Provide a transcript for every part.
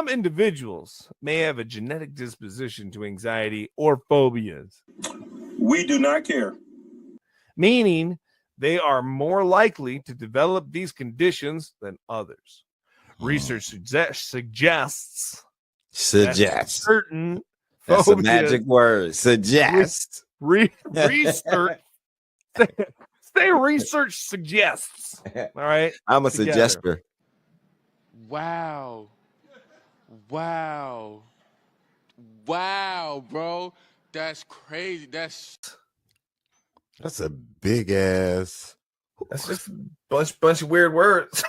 some individuals may have a genetic disposition to anxiety or phobias. We do not care. Meaning they are more likely to develop these conditions than others. Research suggests certain That's phobias, a magic word. Suggest. Research. Say research suggests. All right. I'm a Together. suggester. Wow, bro. That's crazy. That's a big ass. That's just a bunch of weird words.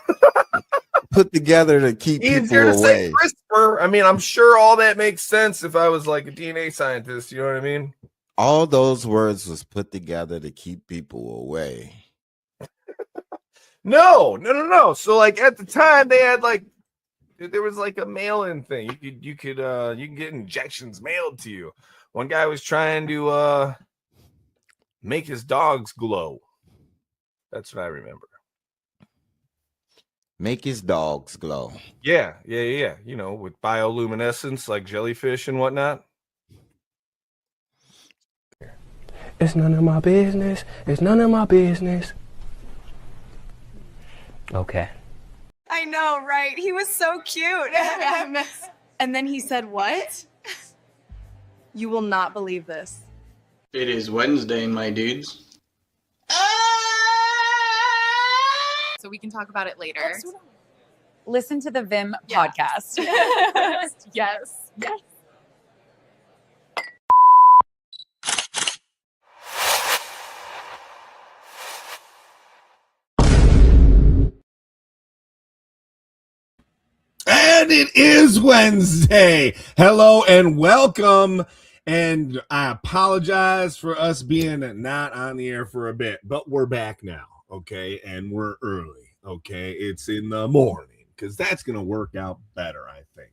Put together to keep Easier people to say away. CRISPR. I mean, I'm sure all that makes sense if I was like a DNA scientist. You know what I mean? All those words was put together to keep people away. No. So like at the time they had like there was like a mail-in thing. You can get injections mailed to you. One guy was trying to make his dogs glow. That's what I remember. Make his dogs glow. Yeah. You know, with bioluminescence like jellyfish and whatnot. It's none of my business. It's none of my business. Okay. I know, right? He was so cute. And then he said, what? You will not believe this. It is Wednesday, my dudes. So we can talk about it later. Listen to the Vim podcast. Yes. And it is Wednesday. Hello and welcome. And I apologize for us being not on the air for a bit, but we're back now. Okay. And we're early. Okay. It's in the morning because that's going to work out better, I think.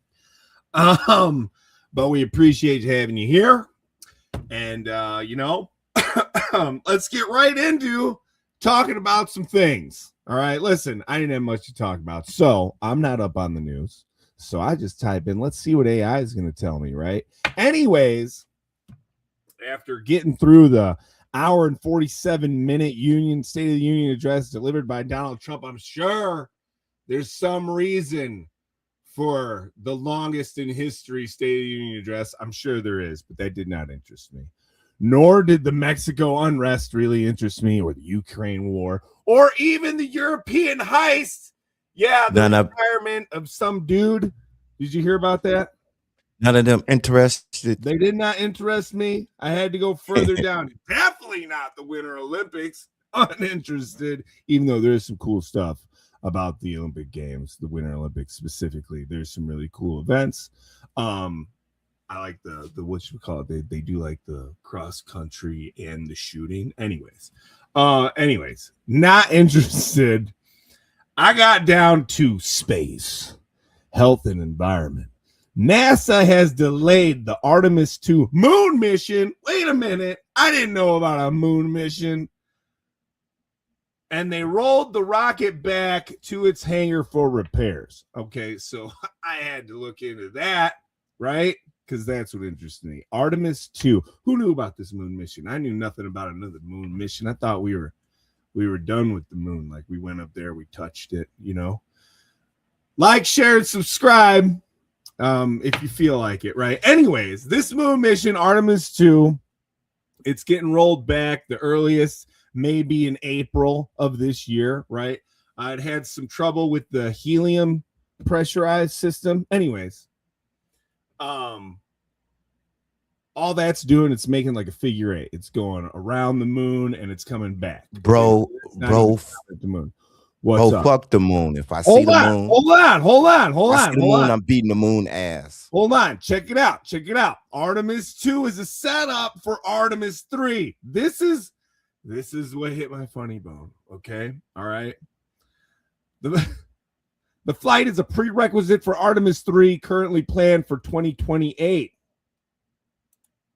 But we appreciate having you here. And, let's get right into talking about some things. All right. Listen, I didn't have much to talk about, so I'm not up on the news. So I just type in, let's see what AI is going to tell me. Right. Anyways, after getting through the hour and 47-minute State of the Union address delivered by Donald Trump, I'm sure there's some reason for the longest in history State of the Union address. I'm sure there is, but that did not interest me. Nor did the Mexico unrest really interest me, or the Ukraine war, or even the European heist. Yeah, the retirement of some dude. Did you hear about that? None of them interested. They did not interest me. I had to go further down. Definitely not the Winter Olympics. Uninterested, even though there's some cool stuff about the Olympic Games, the Winter Olympics specifically. There's some really cool events. I like the what you call it. They do like the cross country and the shooting. Anyways, not interested. I got down to space, health and environment. NASA has delayed the Artemis 2 moon mission. Wait a minute. I didn't know about a moon mission. And they rolled the rocket back to its hangar for repairs. Okay, so I had to look into that, right? Because that's what interested me. Artemis 2. Who knew about this moon mission? I knew nothing about another moon mission. I thought we were done with the moon. Like we went up there, we touched it, Like, share, and subscribe if you feel like it, right? Anyways, this moon mission, Artemis 2, it's getting rolled back. The earliest may be in April of this year, right? It had some trouble with the helium pressurized system. Anyways, all that's doing, it's making like a figure eight. It's going around the moon and it's coming back. Bro, the moon. What's up? Fuck the moon. If I see the moon, hold on. I'm beating the moon ass. Hold on. Check it out. Artemis 2 is a setup for Artemis 3. This is what hit my funny bone. Okay. All right. The flight is a prerequisite for Artemis 3, currently planned for 2028.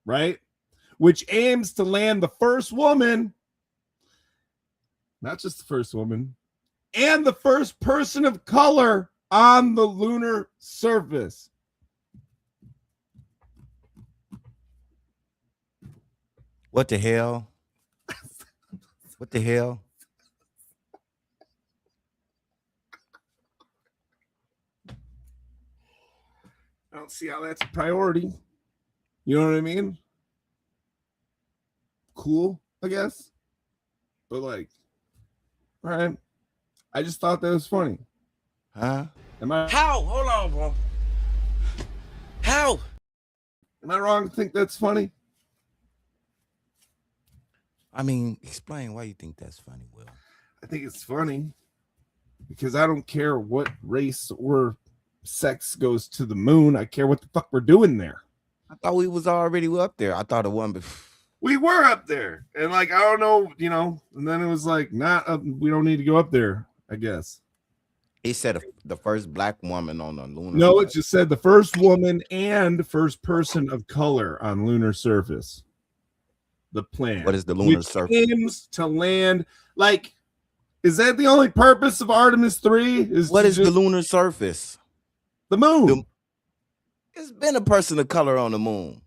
Right? Which aims to land the first woman, not just the first woman, and the first person of color on the lunar surface. What the hell? What the hell? I don't see how that's a priority. You know what I mean? Cool, I guess. But like, all right. I just thought that was funny. Huh? How? Hold on, bro. How? Am I wrong to think that's funny? I mean, explain why you think that's funny, Will. I think it's funny because I don't care what race or sex goes to the moon. I care what the fuck we're doing there. I thought we was already up there. I thought it wasn't before. We were up there, and like I don't know, and then it was like not up, we don't need to go up there, I guess. He said the first black woman on the lunar. No, it just said the first woman and first person of color on lunar surface. The plan. What is the lunar surface? Aims to land. Like, is that the only purpose of Artemis 3? What is the lunar surface? The moon. It's been a person of color on the moon.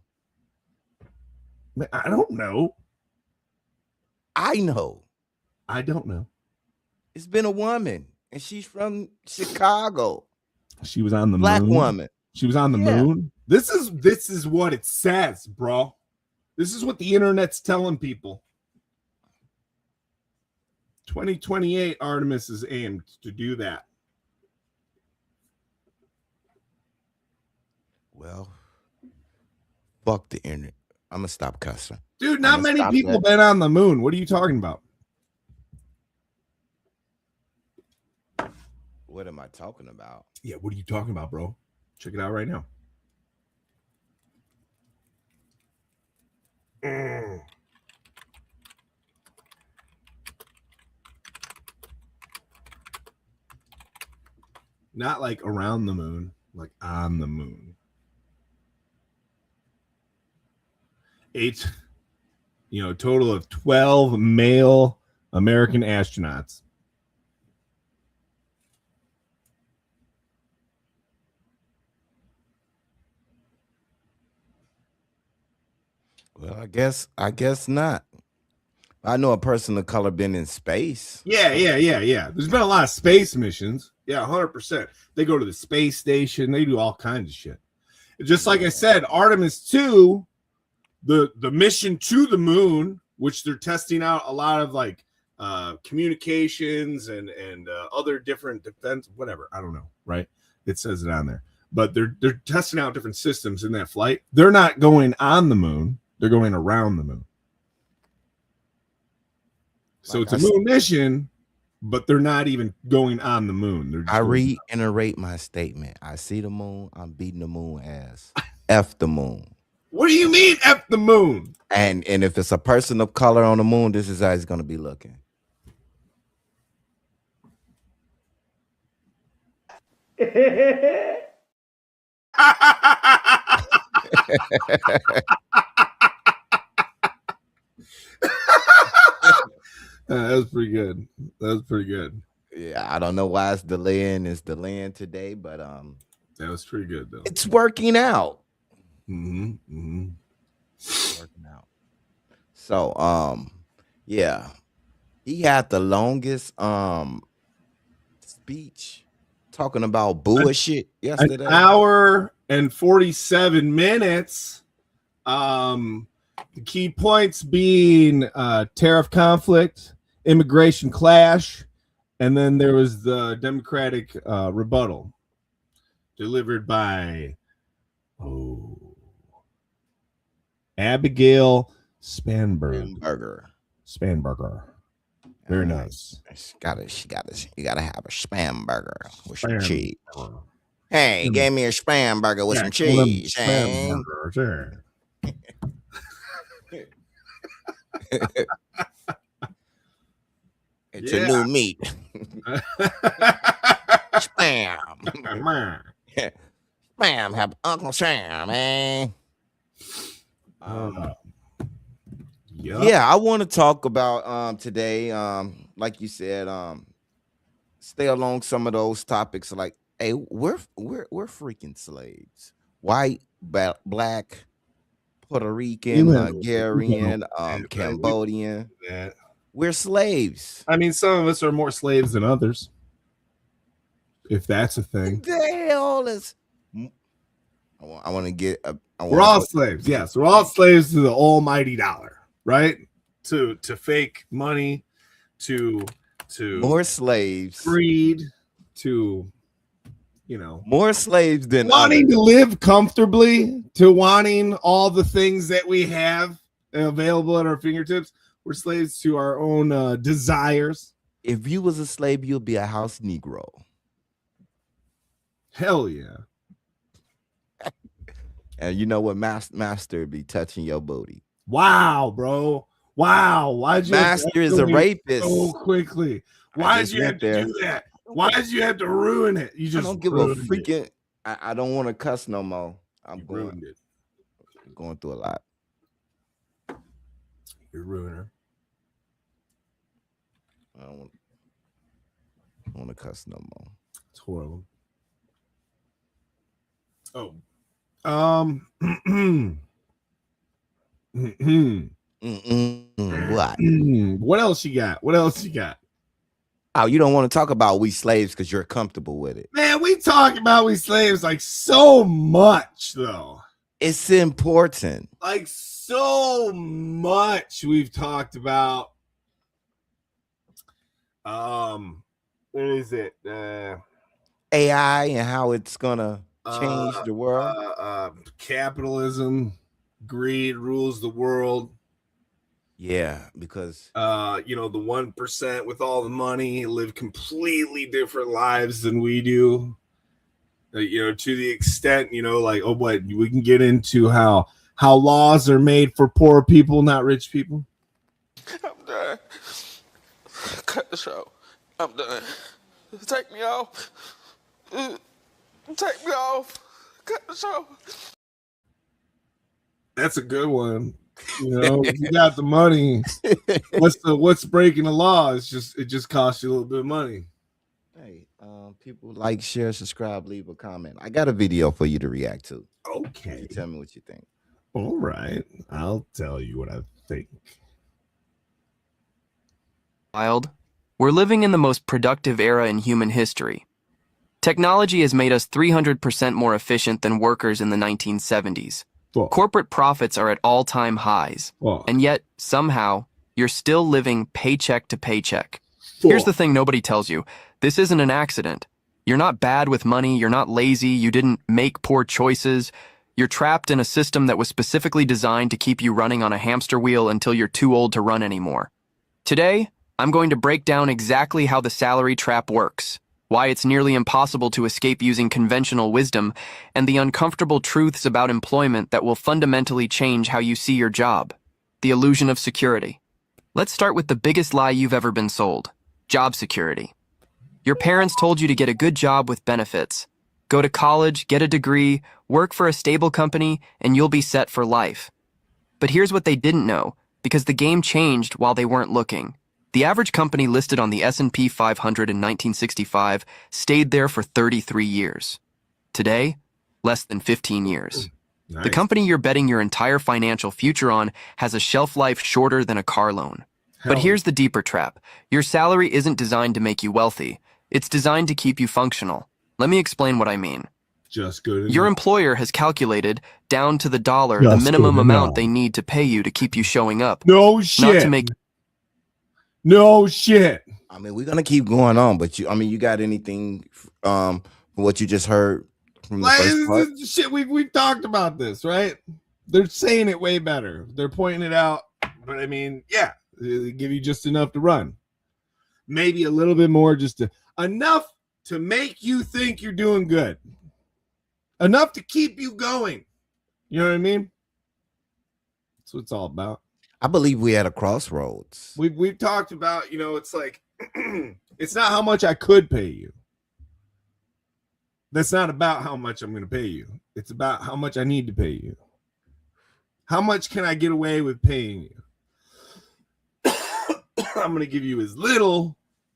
I don't know. I know. I don't know. It's been a woman, and she's from Chicago. She was on the Black moon. woman. She was on the moon. This is what it says, bro. This is what the internet's telling people. 2028 Artemis is aimed to do that. Well, fuck the internet. I'm gonna stop cussing. Dude, not many people been on the moon. What are you talking about? What am I talking about? Yeah, what are you talking about, bro? Check it out right now. Not like around the moon, like on the moon. 8, total of 12 male American astronauts. Well, I guess not. I know a person of color been in space. Yeah. There's been a lot of space missions. Yeah, 100%. They go to the space station. They do all kinds of shit. Just like I said, Artemis 2, the mission to the moon, which they're testing out a lot of like communications and other different defense, whatever. I don't know, right? It says it on there. But they're testing out different systems in that flight. They're not going on the moon. They're going around the moon. So it's a moon mission, but they're not even going on the moon. I reiterate my statement. I see the moon. I'm beating the moon ass. F the moon. What do you mean F the moon? And if it's a person of color on the moon, this is how it's going to be looking. That was pretty good. Yeah, I don't know why it's delaying today, but that was pretty good though. It's working out. Mm-hmm. Working out. So yeah. He had the longest speech talking about bullshit yesterday. An hour and 47 minutes. The key points being tariff conflict, immigration clash, and then there was the Democratic rebuttal delivered by Abigail Spanberger. Very nice. You gotta have a spam burger with some cheese. Hey, give me a spam burger with some cheese. Spam burger, sure. It's a new meat. Spam. Spam, have Uncle Sam, man. Yeah, I want to talk about today. Like you said, stay along some of those topics. Like, hey, we're freaking slaves. White, black, Puerto Rican, You Hungarian, right, Cambodian. that. We're slaves. I mean, some of us are more slaves than others, if that's a thing. What the hell is? I want to get. We're all slaves. Yes, we're all slaves to the almighty dollar, right? To fake money, to more slaves, greed, to more slaves than wanting others. to live comfortably, to wanting all the things that we have available at our fingertips. We're slaves to our own desires. If you was a slave, you'd be a house Negro. Hell yeah. And you know what, master be touching your booty. Wow, bro. Wow. Why'd you master is a rapist so quickly? Why'd you have to do that? Why'd you have to ruin it? You just don't give a freaking. I don't want to cuss no more. I'm going through a lot. You're a ruiner. I don't want to cuss no more. It's horrible. Oh. What? What else you got? What else you got? Oh, you don't want to talk about we slaves because you're comfortable with it. Man, we talk about we slaves like so much, though. It's important. Like so much we've talked about. What is it? AI and how it's gonna change the world. Capitalism, greed rules the world. Yeah, because the 1% with all the money live completely different lives than we do. To the extent, we can get into how laws are made for poor people, not rich people. I'm done. Cut the show. I'm done. Take me off. Take me off. Cut the show. That's a good one. If you got the money, what's breaking the law? It just costs you a little bit of money. Hey, people like, share, subscribe, leave a comment. I got a video for you to react to. Okay. You tell me what you think. All right. I'll tell you what I think. We're living in the most productive era in human history. Technology has made us 300% more efficient than workers in the 1970s. Corporate profits are at all-time highs, and yet, somehow, you're still living paycheck to paycheck. Here's the thing nobody tells you. This isn't an accident. You're not bad with money, you're not lazy, you didn't make poor choices. You're trapped in a system that was specifically designed to keep you running on a hamster wheel until you're too old to run anymore. Today, I'm going to break down exactly how the salary trap works, why it's nearly impossible to escape using conventional wisdom, and the uncomfortable truths about employment that will fundamentally change how you see your job. The illusion of security. Let's start with the biggest lie you've ever been sold: job security. Your parents told you to get a good job with benefits. Go to college, get a degree, work for a stable company, and you'll be set for life. But here's what they didn't know, because the game changed while they weren't looking. The average company listed on the S&P 500 in 1965 stayed there for 33 years. Today, less than 15 years. Nice. The company you're betting your entire financial future on has a shelf life shorter than a car loan. But here's the deeper trap. Your salary isn't designed to make you wealthy. It's designed to keep you functional. Let me explain what I mean. Just good enough. Your employer has calculated, down to the dollar, the minimum amount they need to pay you to keep you showing up. No shit. Not to make... No shit. I mean, we're gonna keep going on, but you got anything from what you just heard from the first part? Shit, we've talked about this, right? They're saying it way better. They're pointing it out, but I mean, yeah, they give you just enough to run. Maybe a little bit more, enough to make you think you're doing good. Enough to keep you going. You know what I mean? That's what it's all about. I believe we at a crossroads. We've talked about, it's like, it's not how much I could pay you. That's not about how much I'm going to pay you. It's about how much I need to pay you. How much can I get away with paying you? I'm going to give you as little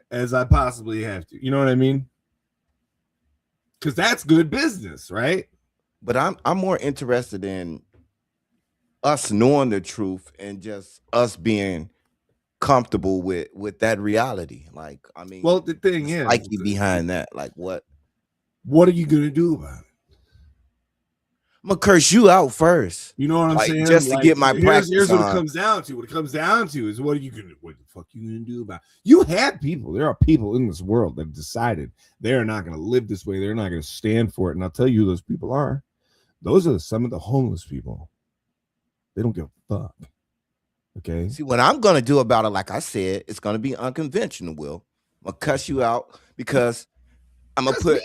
as I possibly have to. You know what I mean? Because that's good business, right? But I'm more interested in us knowing the truth and just us being comfortable with that reality. Like, I mean, well, the thing the is, psyche behind that, like what are you gonna do about it? I'm gonna curse you out first. You know what I'm like, saying? just to Like, get my practice here's what it on. comes down to. What it comes down to is what the fuck you gonna do about it? You have people. There are people in this world that have decided they are not gonna live this way. They're not gonna stand for it. And I'll tell you who those people are. Those are some of the homeless people. They don't give a fuck. Okay. See, what I'm gonna do about it, like I said, it's gonna be unconventional, Will. I'm gonna cuss you out because I'm gonna put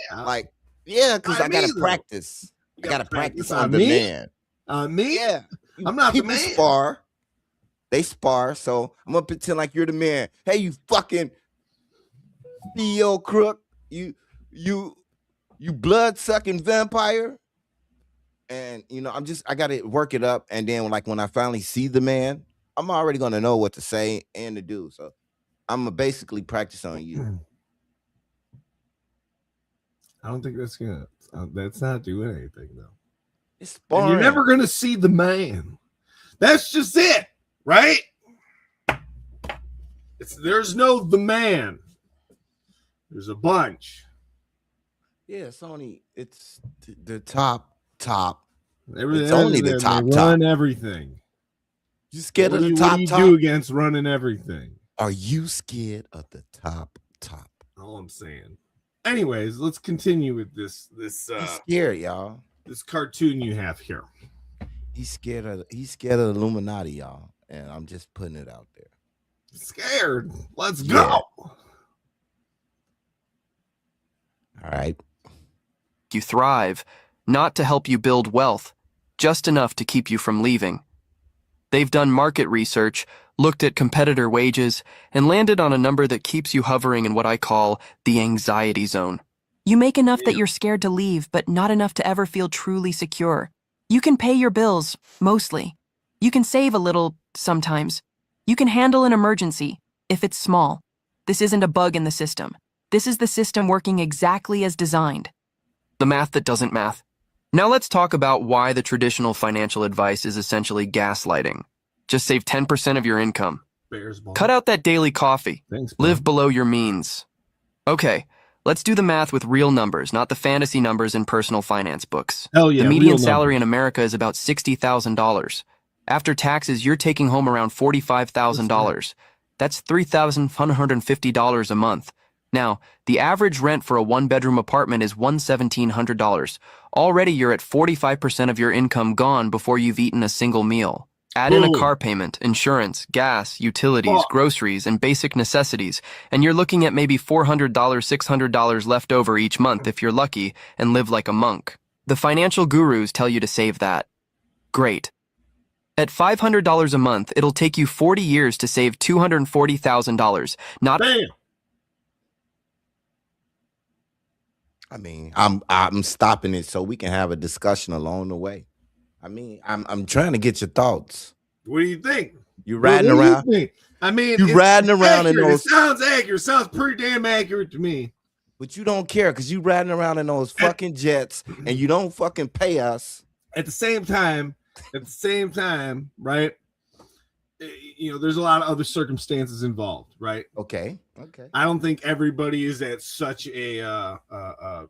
because I gotta practice. I gotta practice on the man. Me? Yeah. I'm not the People man. spar. They spar, so I'm gonna pretend like you're the man. Hey, you fucking CEO crook. You blood sucking vampire. And I gotta work it up. And then when I finally see the man, I'm already gonna know what to say and to do. So I'm gonna basically practice on you. I don't think that's gonna. That's not doing anything though. It's and you're never gonna see the man. That's just it, right? There's no the man. There's a bunch. Yeah, it's the top. It's only the top. Run everything. You scared of the top? What do you do against running everything? Are you scared of the top? All I'm saying. Anyways, let's continue with this. He's scared, y'all. This cartoon you have here. He's scared of the Illuminati, y'all, and I'm just putting it out there. Scared. Let's go. All right. You thrive, not to help you build wealth, just enough to keep you from leaving. They've done market research, looked at competitor wages, and landed on a number that keeps you hovering in what I call the anxiety zone. You make enough that you're scared to leave, but not enough to ever feel truly secure. You can pay your bills, mostly. You can save a little, sometimes. You can handle an emergency, if it's small. This isn't a bug in the system. This is the system working exactly as designed. The math that doesn't math. Now let's talk about why the traditional financial advice is essentially gaslighting. Just save 10% of your income. Cut out that daily coffee. Live below your means. Okay, let's do the math with real numbers, not the fantasy numbers in personal finance books. Hell yeah, the median real salary numbers. in America is about $60,000. After taxes, you're taking home around $45,000. That's $3,150 a month. Now, the average rent for a one-bedroom apartment is $1,700. Already you're at 45% of your income gone before you've eaten a single meal. Add in a car payment, insurance, gas, utilities, groceries, and basic necessities, and you're looking at maybe $400, $600 left over each month if you're lucky and live like a monk. The financial gurus tell you to save that. Great. At $500 a month, it'll take you 40 years to save $240,000. Not... Bam. I mean, I'm stopping it so we can have a discussion along the way. I mean, I'm trying to get your thoughts. What do you think? You riding What do you around? think? I mean, You riding around in accurate. those? It sounds accurate. Sounds pretty damn accurate to me. But you don't care because you riding around in those fucking jets and you don't fucking pay us. At the same time, right? You know, there's a lot of other circumstances involved, right? Okay. I don't think everybody is at such a. I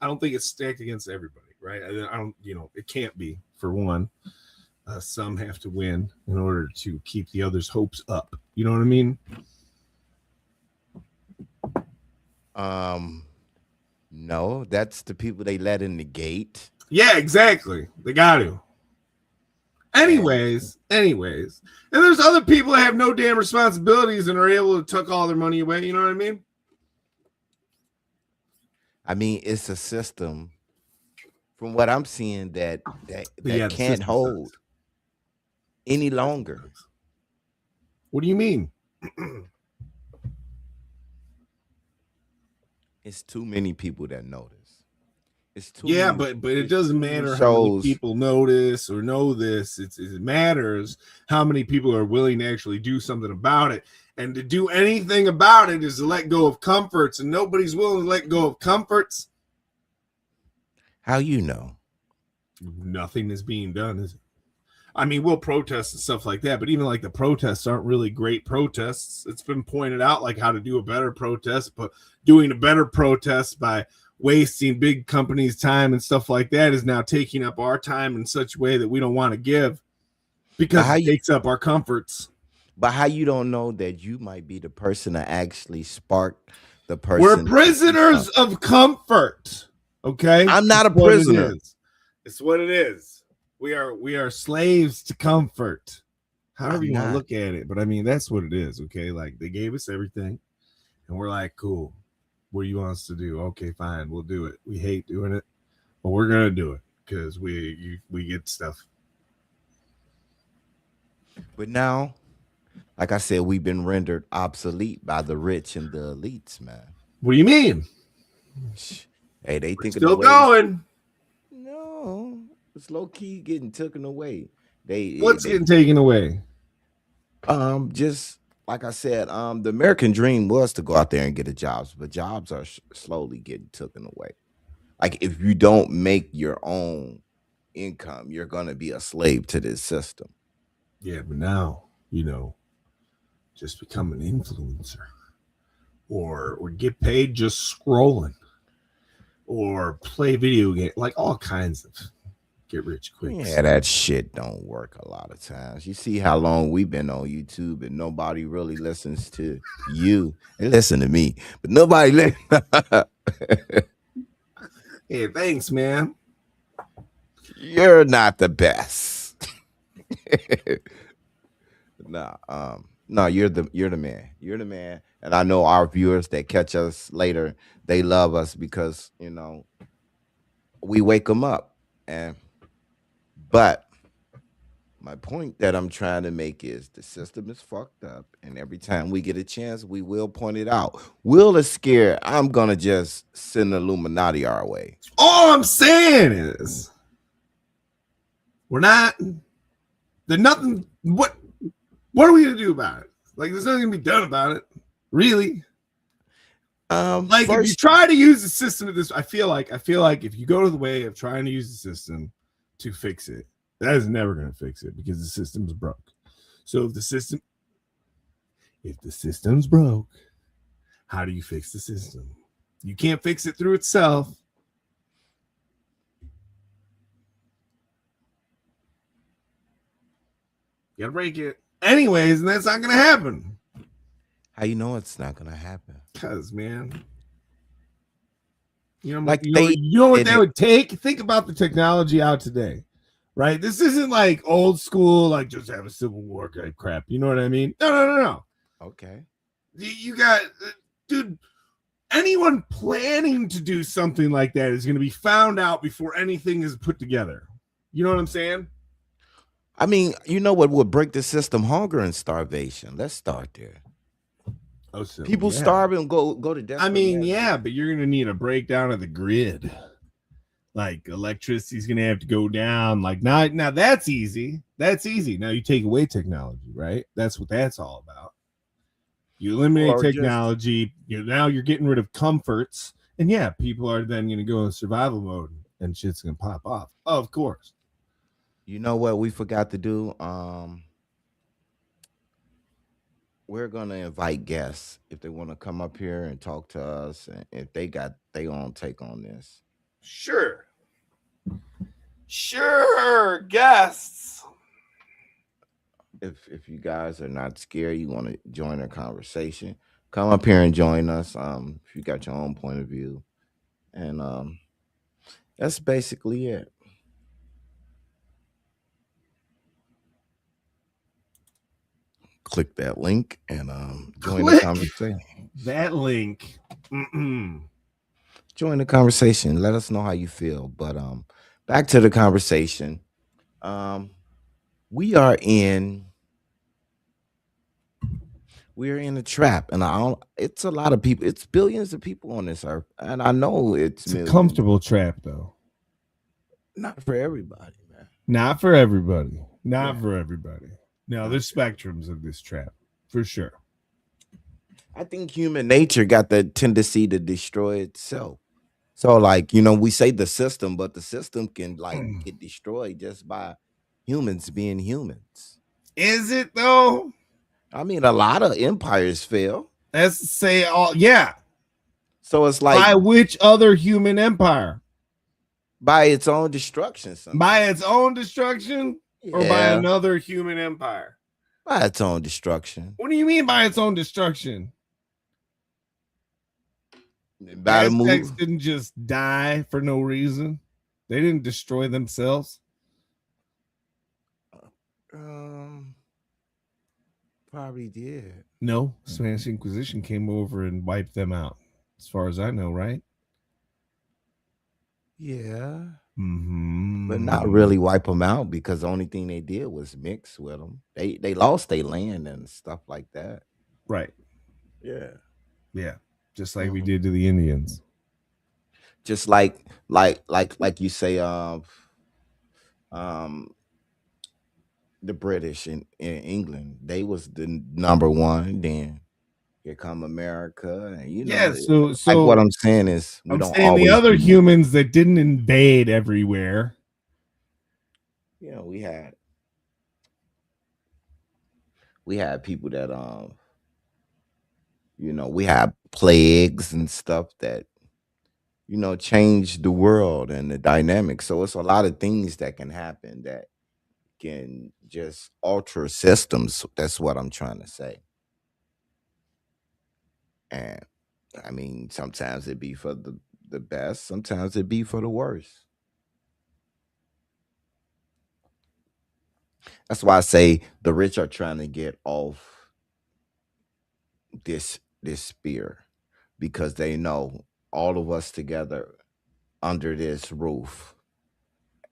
don't think it's stacked against everybody, right? I don't. You know, it can't be. For one, some have to win in order to keep the others' hopes up. You know what I mean? No, that's the people they let in the gate. Yeah, exactly. They got to. Anyways, and there's other people that have no damn responsibilities and are able to tuck all their money away. You know what I mean? I mean, it's a system. From what I'm seeing, that Yeah, the can't system hold sucks. any longer. What do you mean? It's too many people that notice. It's too Yeah, many- but it it's doesn't too many matter how many shows. people notice or know this. It matters how many people are willing to actually do something about it. And to do anything about it is to let go of comforts, and nobody's willing to let go of comforts. How you know? Nothing is being done, is it? I mean, we'll protest and stuff like that, but even like the protests aren't really great protests. It's been pointed out like how to do a better protest, but doing a better protest by wasting big companies' time and stuff like that is now taking up our time in such a way that we don't want to give because it takes up our comforts. But how you don't know that you might be the person to actually spark the person? We're prisoners of comfort. Okay, I'm not a prisoner. It's what it is. We are slaves to comfort. However you want to look at it, but I mean that's what it is. Okay, like they gave us everything, and we're like, cool. What do you want us to do? Okay, fine, we'll do it. We hate doing it, but we're gonna do it because we get stuff. But now, like I said, we've been rendered obsolete by the rich and the elites, man. What do you mean? Hey, they think still going. No, it's low key getting taken away. What's getting taken away? Just like I said, the American dream was to go out there and get a job, but jobs are slowly getting taken away. Like if you don't make your own income, you're gonna be a slave to this system. Yeah, but now, just become an influencer or get paid just scrolling or play video game, like all kinds of get rich quick. Yeah, that shit don't work a lot of times. You see how long we've been on YouTube and nobody really listens to you. They listen to me, but nobody listens. Hey, thanks, man. You're not the best. No, you're the man. You're the man. And I know our viewers that catch us later, they love us because, we wake them up. But my point that I'm trying to make is the system is fucked up. And every time we get a chance, we will point it out. Will is scared. I'm going to just send the Illuminati our way. All I'm saying is we're not, there's nothing, what are we going to do about it? Like, there's nothing going to be done about it, really. Like, if you try to use the system of this, I feel like if you go to the way of trying to use the system to fix it, that is never going to fix it because the system's broke. So if the system's broke, how do you fix the system? You can't fix it through itself. You gotta break it. Anyways, and that's not gonna happen. How you know it's not gonna happen? Because, man, you know what that would take? Think about the technology out today, right? This isn't like old school, like just have a civil war type crap. You know what I mean? No. Okay. You got, dude, anyone planning to do something like that is going to be found out before anything is put together. You know what I'm saying? I mean, you know what would break the system? Hunger and starvation. Let's start there. Oh, so, people starve and go to death. I mean, yeah, but you're gonna need a breakdown of the grid. Like electricity's gonna have to go down. Like now that's easy. That's easy. Now you take away technology, right? That's what that's all about. You eliminate technology. Now you're getting rid of comforts, and yeah, people are then gonna go in survival mode, and shit's gonna pop off. Of course. You know what we forgot to do? We're gonna invite guests if they want to come up here and talk to us, and if they got their own take on this. Sure, guests. If you guys are not scared, you want to join our conversation, come up here and join us. If you got your own point of view, and that's basically it. Click that link and join the conversation. That link. Join the conversation. Let us know how you feel. But back to the conversation. We are in a trap, and it's a lot of people. It's billions of people on this earth, and I know it's a comfortable trap, though. Not for everybody, man. Not for everybody. Now, there's spectrums of this trap, for sure. I think human nature got the tendency to destroy itself. So, like, we say the system, but the system can, like, get destroyed just by humans being humans. Is it though? I mean, a lot of empires fail. Let's say all. Yeah. So it's like by which other human empire? By its own destruction. Sometimes. By its own destruction, or by another human empire? By its own destruction. What do you mean by its own destruction? By the Aztecs didn't just die for no reason. They didn't destroy themselves. Probably did. No, Spanish Inquisition came over and wiped them out, as far as I know, right? Yeah. Mm-hmm. But not really wipe them out, because the only thing they did was mix with them. They lost their land and stuff like that. Right. Yeah. Yeah. Just like we did to the Indians. Just like you say, the British in England, they was the number one. Then here come America, and yeah. So like what I'm saying is, I'm saying the other humans that didn't invade everywhere. You know, we had people that you know, we had plagues and stuff that, you know, changed the world and the dynamics. So it's a lot of things that can happen that can just alter systems. That's what I'm trying to say. And I mean, sometimes it be for the best, sometimes it be for the worst. That's why I say the rich are trying to get off this spear, because they know all of us together under this roof,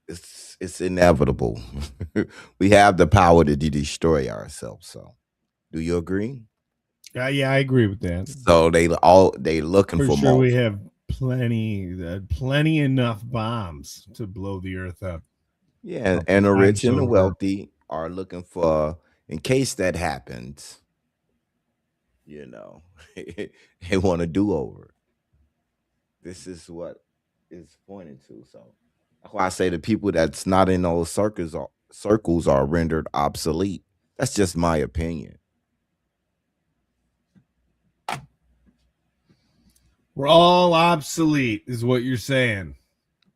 it's inevitable. We have the power to destroy ourselves. So, do you agree? Yeah, I agree with that. So they looking for sure more. We have plenty enough bombs to blow the earth up. Yeah, and the rich and the wealthy are looking for, in case that happens, you know, they want to do over. This is what is pointed to. So that's why I say the people that's not in those circles are rendered obsolete. That's just my opinion. We're all obsolete, is what you're saying.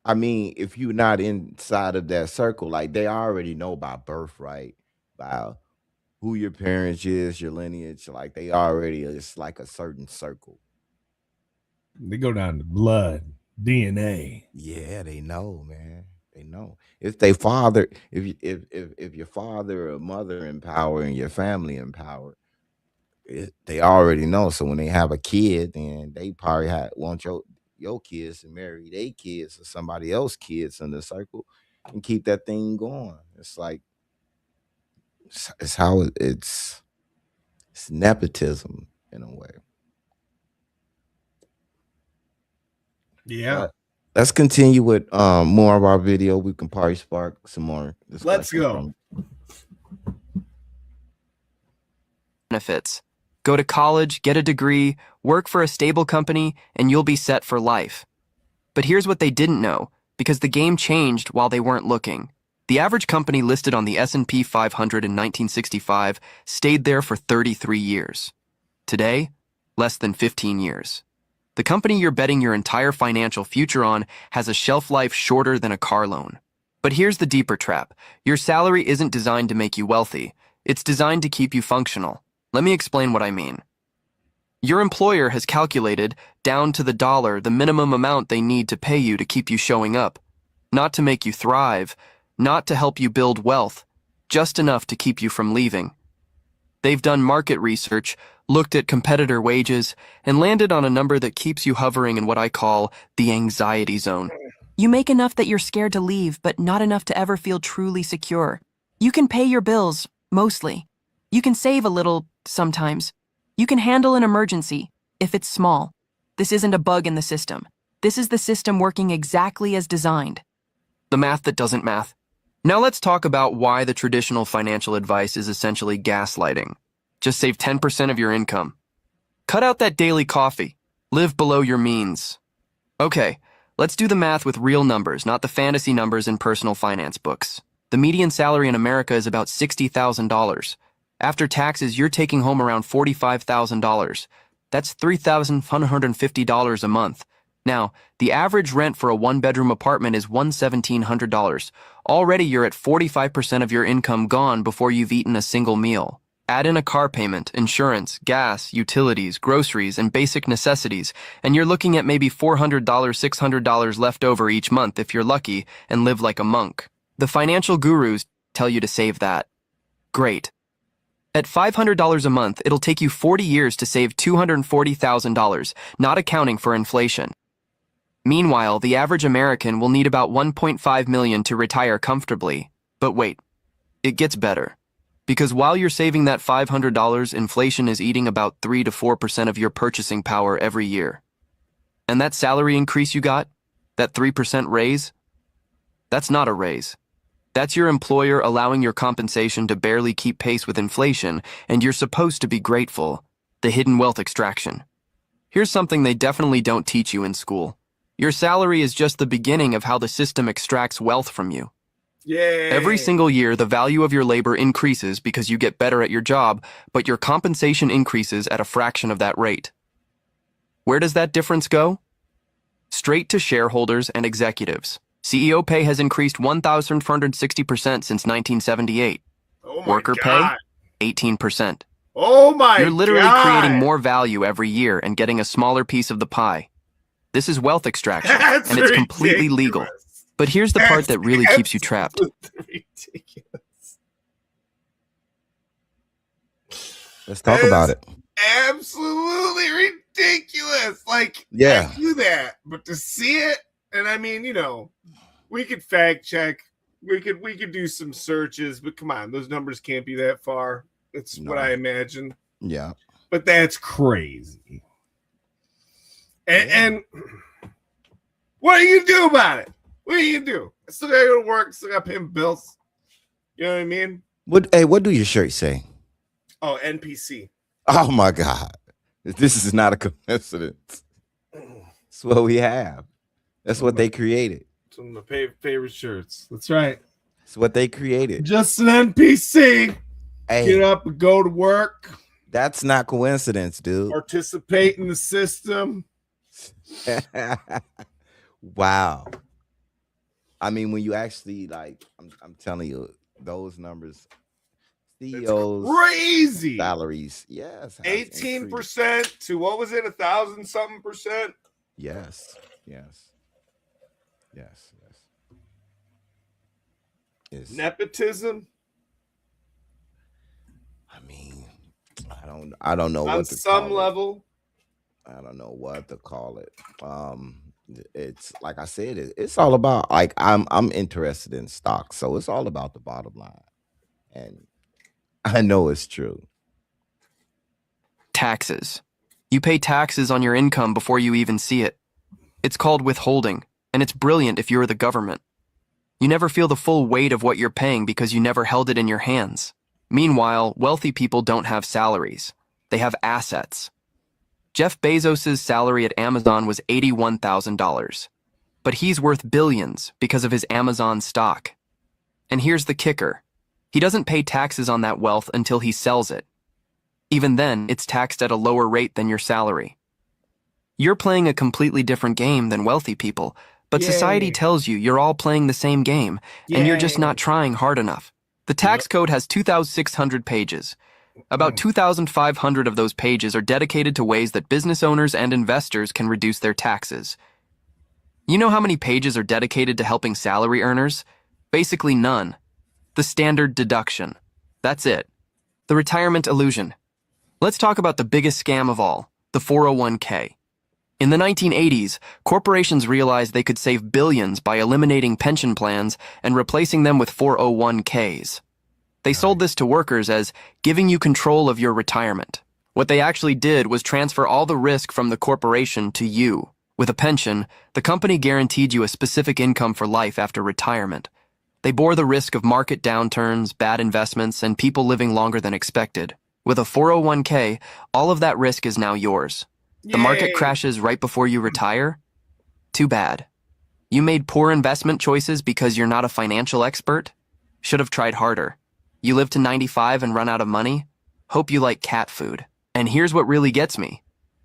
I mean, if you're not inside of that circle, like they already know by birth, right? By who your parents is, your lineage, like they already, it's like a certain circle. They go down to blood, DNA. Yeah, they know, man. They know. If they father, if your father or mother in power and your family in power, they already know. So when they have a kid, then they probably want your kids to marry their kids or somebody else's kids in the circle and keep that thing going. It's like it's how it's nepotism in a way. Yeah. But let's continue with more of our video. We can probably spark some more discussion. Let's go. Benefits. Go to college, get a degree, work for a stable company, and you'll be set for life. But here's what they didn't know, because the game changed while they weren't looking. The average company listed on the S&P 500 in 1965 stayed there for 33 years. Today, less than 15 years. The company you're betting your entire financial future on has a shelf life shorter than a car loan. But here's the deeper trap. Your salary isn't designed to make you wealthy. It's designed to keep you functional. Let me explain what I mean. Your employer has calculated, down to the dollar, the minimum amount they need to pay you to keep you showing up. Not to make you thrive, not to help you build wealth, just enough to keep you from leaving. They've done market research, looked at competitor wages, and landed on a number that keeps you hovering in what I call the anxiety zone. You make enough that you're scared to leave, but not enough to ever feel truly secure. You can pay your bills, mostly. You can save a little, sometimes. You can handle an emergency, if it's small. This isn't a bug in the system. This is the system working exactly as designed. The math that doesn't math. Now let's talk about why the traditional financial advice is essentially gaslighting. Just save 10% of your income. Cut out that daily coffee. Live below your means. Okay, let's do the math with real numbers, not the fantasy numbers in personal finance books. the median salary in America is about $60,000. After taxes, you're taking home around $45,000. That's $3,150 a month. Now, the average rent for a one-bedroom apartment is $1,700. Already you're at 45% of your income gone before you've eaten a single meal. Add in a car payment, insurance, gas, utilities, groceries, and basic necessities, and you're looking at maybe $400, $600 left over each month if you're lucky and live like a monk. The financial gurus tell you to save that. Great. At $500 a month, it'll take you 40 years to save $240,000, not accounting for inflation. Meanwhile, the average American will need about $1.5 million to retire comfortably. But wait, it gets better. Because while you're saving that $500, inflation is eating about 3 to 4% of your purchasing power every year. And that salary increase you got, that 3% raise, that's not a raise. That's your employer allowing your compensation to barely keep pace with inflation, and you're supposed to be grateful. The hidden wealth extraction. Here's something they definitely don't teach you in school. Your salary is just the beginning of how the system extracts wealth from you. Yay. Every single year, the value of your labor increases because you get better at your job, but your compensation increases at a fraction of that rate. Where does that difference go? Straight to shareholders and executives. CEO pay has increased 1,460% since 1978. Oh my Worker God. pay, 18%. Oh my God. You're literally creating more value every year and getting a smaller piece of the pie. This is wealth extraction, That's and it's completely legal. ridiculous. But here's the part that really keeps you trapped. Ridiculous. Let's talk about it. Absolutely ridiculous. Like, Yeah. I do that, but to see it, and I mean, we could fact check, we could do some searches, but come on, those numbers can't be that far. That's what I imagine. Yeah. But that's crazy. And what are you gonna do about it? What are you gonna do? I still gotta go to work, still gotta pay bills. You know what I mean? What do your shirt say? Oh, NPC. Oh my God. This is not a coincidence. It's what we have. That's what they created. It's one of my favorite shirts. That's right. It's what they created. Just an NPC. Hey, Get up and go to work. that's not coincidence, dude. Participate in the system. Wow. I mean, when you actually I'm telling you, those numbers, CEOs, Crazy. salaries, yes, 18% to what was it? 1,000 something percent. Yes. Nepotism. I mean, I don't know On what to some call level. it. I don't know what to call it. It's like I said, it's all about I'm interested in stocks, so it's all about the bottom line, and I know it's true. Taxes. You pay taxes on your income before you even see it. It's called withholding, and it's brilliant if you're the government. You never feel the full weight of what you're paying because you never held it in your hands. Meanwhile, wealthy people don't have salaries. They have assets. Jeff Bezos' salary at Amazon was $81,000. But he's worth billions because of his Amazon stock. And here's the kicker. He doesn't pay taxes on that wealth until he sells it. Even then, it's taxed at a lower rate than your salary. You're playing a completely different game than wealthy people, but society tells you you're all playing the same game, and you're just not trying hard enough. The tax code has 2,600 pages. About 2,500 of those pages are dedicated to ways that business owners and investors can reduce their taxes. You know how many pages are dedicated to helping salary earners? Basically none. The standard deduction. That's it. The retirement illusion. Let's talk about the biggest scam of all, the 401k. In the 1980s, corporations realized they could save billions by eliminating pension plans and replacing them with 401ks. They sold this to workers as giving you control of your retirement. What they actually did was transfer all the risk from the corporation to you. With a pension, the company guaranteed you a specific income for life after retirement. They bore the risk of market downturns, bad investments, and people living longer than expected. With a 401k, all of that risk is now yours. The market crashes right before you retire? Too bad. You made poor investment choices because you're not a financial expert? Should have tried harder. You live to 95 and run out of money? Hope you like cat food. And here's what really gets me.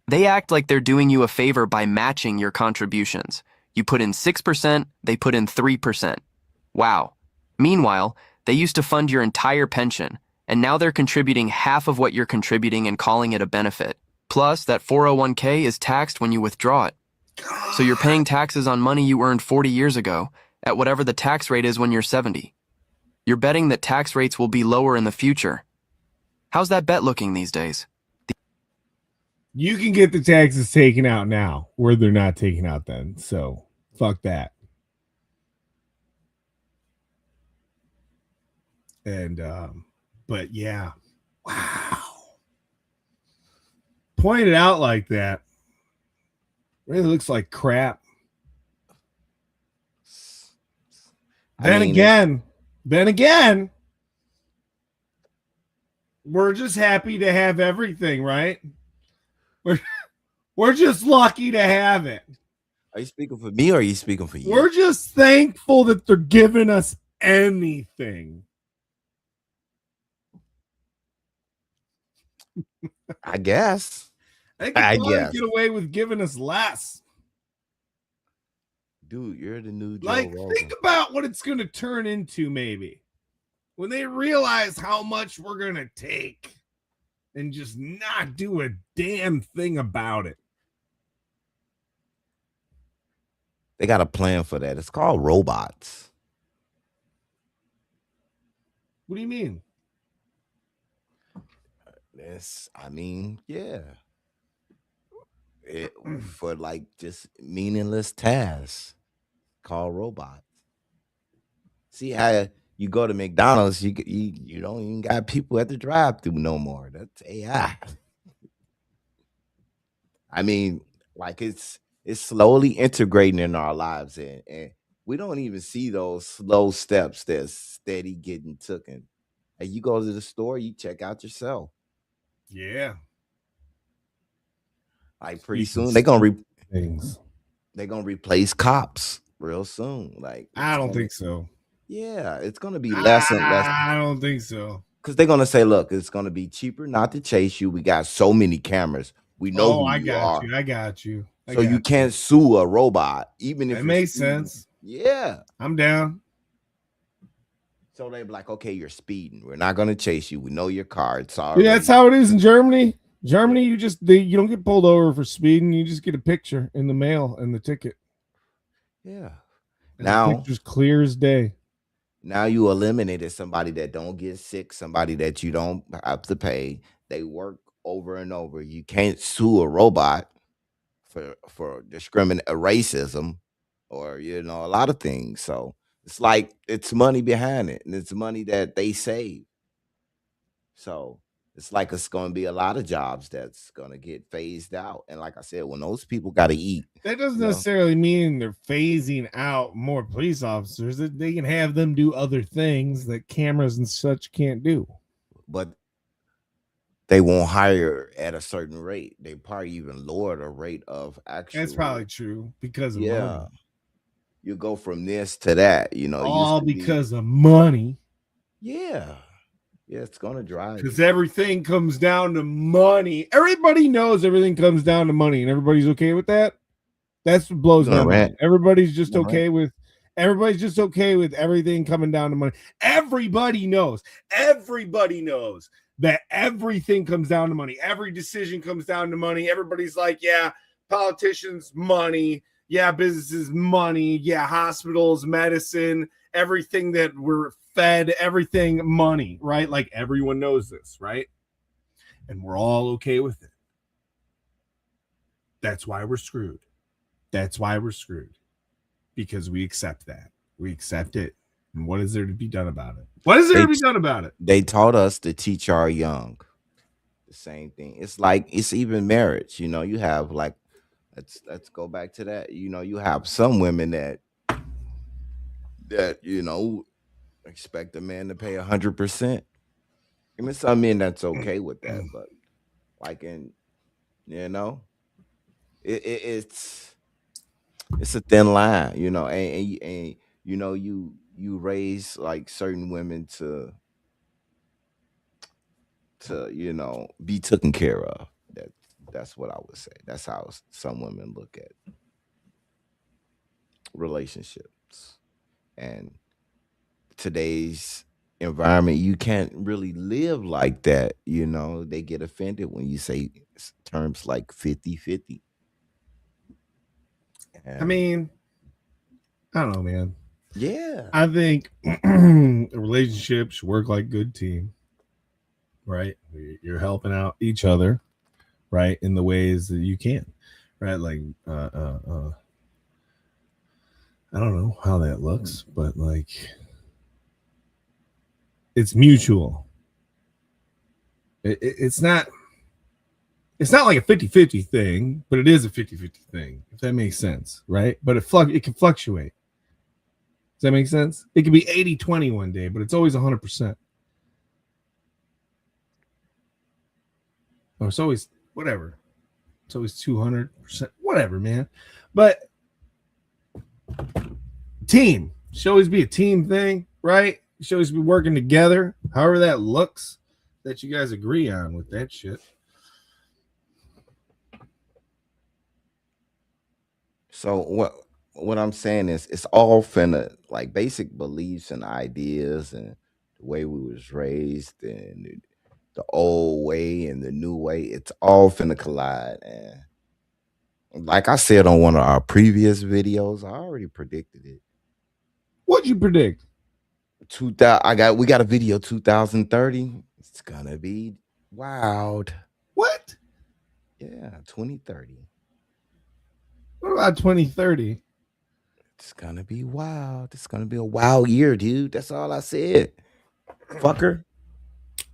They act like they're doing you a favor by matching your contributions. You put in 6%, they put in 3%. Wow. Meanwhile, they used to fund your entire pension, and now they're contributing half of what you're contributing and calling it a benefit. Plus, that 401k is taxed when you withdraw it. So you're paying taxes on money you earned 40 years ago at whatever the tax rate is when you're 70. You're betting that tax rates will be lower in the future. How's that bet looking these days? You can get the taxes taken out now where they're not taken out then. So fuck that. And but yeah. Wow. Pointed out like that. Really looks like crap. Then again, we're just happy to have everything, right? We're just lucky to have it. Are you speaking for me or are you speaking for you? We're just thankful that they're giving us anything. I guess. They could probably get away with giving us less. Dude, you're the new Joe Like, Rogan. think about what it's going to turn into, maybe. When they realize how much we're going to take and just not do a damn thing about it. They got a plan for that. It's called robots. What do you mean? Yeah. For like just meaningless tasks called robots. See how you go to McDonald's, you don't even got people at the drive-thru no more. That's AI. I mean, like it's slowly integrating in our lives, and we don't even see those slow steps that's steady getting taken. And you go to the store, you check out yourself. Yeah. Like pretty soon they're gonna replace cops real soon. Like I don't think so. Yeah, it's gonna be less and less. I don't think so. Because they're gonna say, look, it's gonna be cheaper not to chase you. We got so many cameras. We know who you are. I got you. So you can't sue a robot, even if it makes sense. Yeah. I'm down. So they're like, okay, you're speeding. We're not gonna chase you. We know your car. It's already. Yeah, that's how it is in Germany. Germany, you don't get pulled over for speeding. You just get a picture in the mail and the ticket. Yeah. And now the picture's clear as day. Now you eliminated somebody that don't get sick, somebody that you don't have to pay. They work over and over. You can't sue a robot for discriminate racism or a lot of things. So it's like it's money behind it, and it's money that they save. So it's like it's going to be a lot of jobs that's going to get phased out. And like I said, when those people got to eat, that doesn't necessarily mean they're phasing out more police officers. They can have them do other things that cameras and such can't do. But they won't hire at a certain rate. They probably even lower the rate of actual. That's probably true because of money. You go from this to that, all because of money. Yeah. Yeah, it's gonna drive. Because everything comes down to money. Everybody knows everything comes down to money, and everybody's okay with that. That's what blows my mind. Everybody's just okay with everything coming down to money. Everybody knows that everything comes down to money. Every decision comes down to money. Everybody's like, yeah, politicians, money. Yeah, businesses, money. Yeah, hospitals, medicine, everything that we're fed, everything, money, right? Like everyone knows this, right? And we're all okay with it. That's why we're screwed. Because we accept that. We accept it. And what is there to be done about it? They taught us to teach our young the same thing. It's like it's even marriage. You have like let's go back to that. You have some women that expect a man to pay 100%. I mean, some men that's okay with that, but like it's a thin line, and you you raise like certain women to be taken care of. That's what I would say. That's how some women look at relationships. And today's environment, you can't really live like that. They get offended when you say terms like 50-50. I mean, I don't know, man. Yeah. I think relationships should work like a good team, right? You're helping out each other, right, in the ways that you can, right? Like, I don't know how that looks, but like, it's mutual. It's not like a 50-50 thing, but it is a 50-50 thing, if that makes sense, right? But it can fluctuate. Does that make sense? It can be 80-20 one day, but it's always 100%. Or it's always whatever. It's always 200%, whatever, man. But team should always be a team thing, right? You should always be working together, however that looks, that you guys agree on with that shit. So what I'm saying is, it's all finna, like, basic beliefs and ideas and the way we was raised and the old way and the new way. It's all finna collide. And like I said on one of our previous videos, I already predicted it. What'd you predict? We got a video 2030. It's gonna be wild. What? Yeah, 2030. What about 2030? It's gonna be wild. It's gonna be a wild year, dude. That's all I said. Fucker.